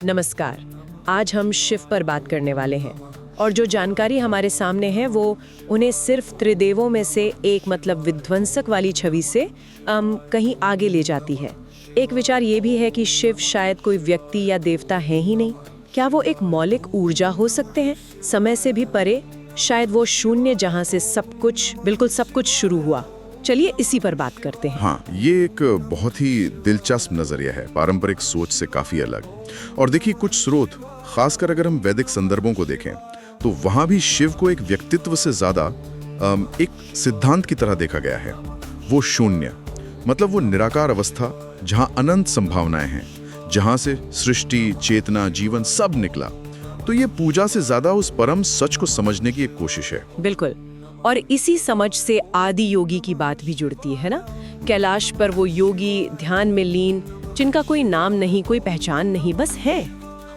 नमस्कार। आज हम शिव पर बात करने वाले हैं और जो जानकारी हमारे सामने है वो उन्हें सिर्फ त्रिदेवों में से एक मतलब विध्वंसक वाली छवि से कहीं आगे ले जाती है। एक विचार ये भी है कि शिव शायद कोई व्यक्ति या देवता है ही नहीं। क्या वो एक मौलिक ऊर्जा हो सकते हैं, समय से भी परे? शायद वो शून्य जहाँ से बिल्कुल सब कुछ शुरू हुआ। चलिए इसी पर बात करते हैं। हाँ, ये एक बहुत ही दिलचस्प नजरिया है, पारंपरिक सोच से काफी अलग। और देखिए, कुछ स्रोत, खासकर अगर हम वैदिक संदर्भों को देखें, तो वहां भी शिव को एक व्यक्तित्व से ज्यादा एक सिद्धांत की तरह देखा गया है। वो शून्य, मतलब वो निराकार अवस्था जहां अनंत संभावनाएं हैं, जहां से सृष्टि, चेतना, जीवन सब निकला। तो ये पूजा से ज्यादा उस परम सच को समझने की एक कोशिश है। बिल्कुल। और इसी समझ से आदि योगी की बात भी जुड़ती है ना। कैलाश पर वो योगी ध्यान में लीन, जिनका कोई नाम नहीं, कोई पहचान नहीं, बस है।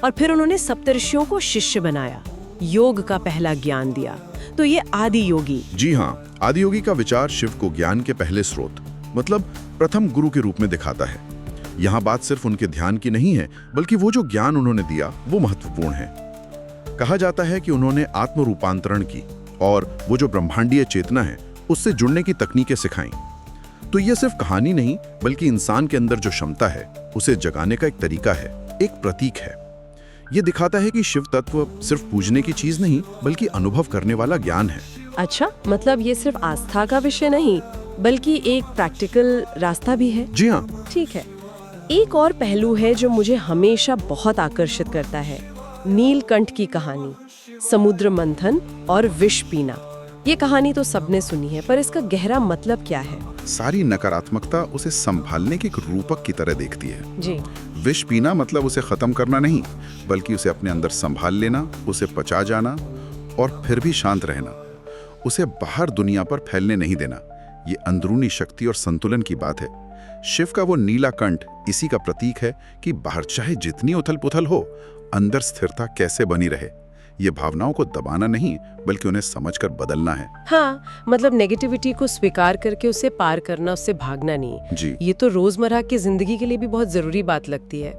और फिर उन्होंने सप्तर्षियों को शिष्य बनाया, योग का पहला ज्ञान दिया। तो ये आदि योगी। जी हाँ, आदि योगी का विचार शिव को ज्ञान के पहले स्रोत, मतलब प्रथम गुरु के रूप में दिखाता है। यहाँ बात सिर्फ उनके ध्यान की नहीं है, बल्कि वो जो ज्ञान उन्होंने दिया वो महत्वपूर्ण है। कहा जाता है कि उन्होंने आत्म रूपांतरण की और वो जो ब्रह्मांडीय चेतना है उससे जुड़ने की तकनीकें सिखाई। तो ये सिर्फ कहानी नहीं, बल्कि इंसान के अंदर जो क्षमता है उसे जगाने का एक तरीका है, एक प्रतीक है। ये दिखाता है कि शिव तत्व सिर्फ पूजने की चीज नहीं, बल्कि अनुभव करने वाला ज्ञान है। अच्छा, मतलब ये सिर्फ आस्था का विषय नहीं, बल्कि एक प्रैक्टिकल रास्ता भी है। जी हाँ। ठीक है। एक और पहलू है जो मुझे हमेशा बहुत आकर्षित करता है, नीलकंठ की कहानी, समुद्र मंथन और विष पीना। ये कहानी तो सबने सुनी है, पर इसका गहरा मतलब क्या है? सारी नकारात्मकता उसे संभालने के एक रूपक की तरह देखती है। जी। विष पीना मतलब उसे खत्म करना नहीं, बल्कि उसे अपने अंदर संभाल लेना, उसे पचा जाना और फिर भी शांत रहना, उसे बाहर दुनिया पर फैलने नहीं देना। ये अंदरूनी शक्ति और संतुलन की बात है। शिव का वो नीला कंठ इसी का प्रतीक है कि बाहर चाहे जितनी उथल पुथल हो, अंदर स्थिरता कैसे बनी रहे। ये भावनाओं को दबाना नहीं, बल्कि उन्हें समझकर बदलना है। हाँ, मतलब नेगेटिविटी को स्वीकार करके उसे पार करना, उससे भागना नहीं। जी। ये तो रोजमर्रा की जिंदगी के लिए भी बहुत जरूरी बात लगती है।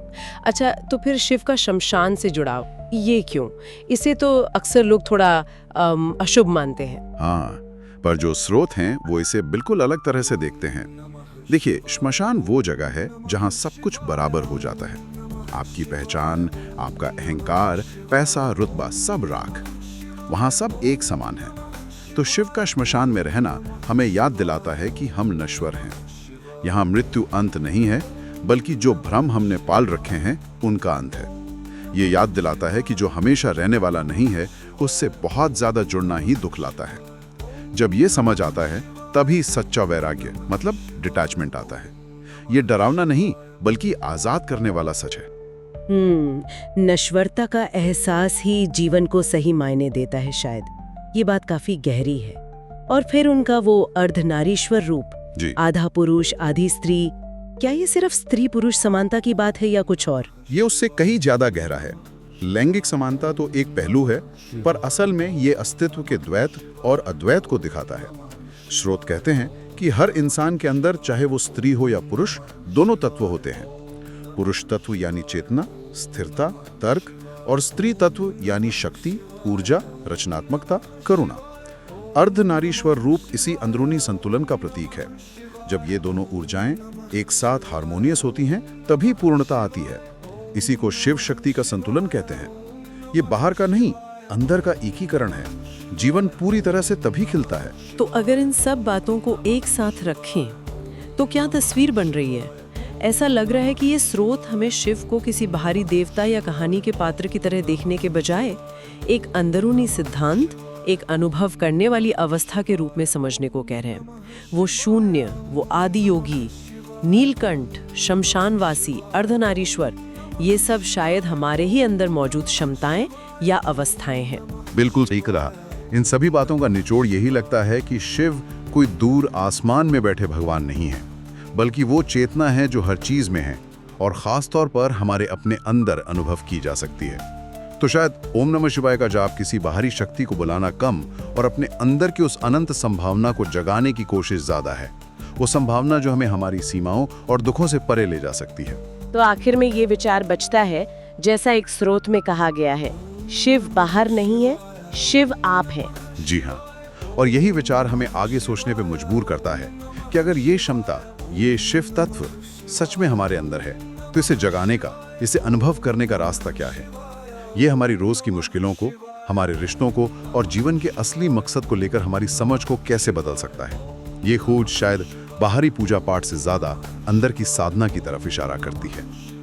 अच्छा, तो फिर शिव का शमशान से जुड़ाव, ये क्यों? इसे तो अक्सर लोग थोड़ा अशुभ मानते हैं। हाँ, पर जो स्रोत हैं वो इसे बिल्कुल अलग तरह से देखते हैं। देखिए, श्मशान वो जगह है जहाँ सब कुछ बराबर हो जाता है। आपकी पहचान, आपका अहंकार, पैसा, रुतबा सब राख। वहां सब एक समान है। तो शिव का श्मशान में रहना हमें याद दिलाता है कि हम नश्वर हैं। यहाँ मृत्यु अंत नहीं है, बल्कि जो भ्रम हमने पाल रखे हैं उनका अंत है। ये याद दिलाता है कि जो हमेशा रहने वाला नहीं है, उससे बहुत ज्यादा जुड़ना ही दुख लाता है। जब ये समझ आता है, तभी सच्चा वैराग्य मतलब डिटैचमेंट आता है। ये डरावना नहीं, बल्कि आजाद करने वाला सच है। नश्वरता का एहसास ही जीवन को सही मायने देता है शायद। ये बात काफी गहरी है। और फिर उनका वो अर्धनारीश्वर रूप, आधा पुरुष आधी स्त्री, क्या ये सिर्फ स्त्री पुरुष समानता की बात है या कुछ और? ये उससे कहीं ज्यादा गहरा है। लैंगिक समानता तो एक पहलू है, पर असल में ये अस्तित्व के द्वैत और अद्वैत को दिखाता है। स्रोत कहते हैं कि हर इंसान के अंदर, चाहे वो स्त्री हो या पुरुष, दोनों तत्व होते हैं। पुरुष तत्व यानी चेतना, स्थिरता, तर्क, और स्त्री तत्व यानी शक्ति, ऊर्जा, रचनात्मकता, करुणा। अर्धनारीश्वर रूप इसी अंदरूनी संतुलन का प्रतीक है। जब ये दोनों ऊर्जाएं एक साथ हार्मोनियस होती हैं, तभी पूर्णता आती है। इसी को शिव शक्ति का संतुलन कहते हैं। ये बाहर का नहीं, अंदर का एकीकरण है। जीवन पूरी तरह से तभी खिलता है। तो अगर इन सब बातों को एक साथ रखें, तो क्या तस्वीर बन रही है? ऐसा लग रहा है कि ये स्रोत हमें शिव को किसी बाहरी देवता या कहानी के पात्र की तरह देखने के बजाय एक अंदरूनी सिद्धांत, एक अनुभव करने वाली अवस्था के रूप में समझने को कह रहे हैं। वो शून्य, वो आदि योगी, नीलकंठ, शमशानवासी, अर्धनारीश्वर, ये सब शायद हमारे ही अंदर मौजूद क्षमताएं या अवस्थाएं हैं। बिल्कुल सही कहा। इन सभी बातों का निचोड़ यही लगता है कि शिव कोई दूर आसमान में बैठे भगवान नहीं है, बल्कि वो चेतना है जो हर चीज में है और खास तौर पर हमारे अपने अंदर अनुभव की जा सकती है। तो शायद ओम नमः शिवाय का जाप किसी बाहरी शक्ति को बुलाना कम और अपने अंदर की उस अनंत संभावना को जगाने की कोशिश ज्यादा है। वो संभावना जो हमें हमारी सीमाओं और दुखों से परे ले जा सकती है। तो आखिर में ये विचार बचता है, जैसा एक स्रोत में कहा गया है, शिव बाहर नहीं है, शिव आप हैं। जी हाँ, और यही विचार हमें आगे सोचने पे मजबूर करता है कि अगर ये क्षमता, ये शिव तत्व सच में हमारे अंदर है, तो इसे जगाने का, इसे अनुभव करने का रास्ता क्या है? ये हमारी रोज की मुश्किलों को, हमारे रिश्तों को और जीवन के असली मकसद को लेकर हमारी समझ को कैसे बदल सकता है? ये खोज शायद बाहरी पूजा पाठ से ज्यादा अंदर की साधना की तरफ इशारा करती है।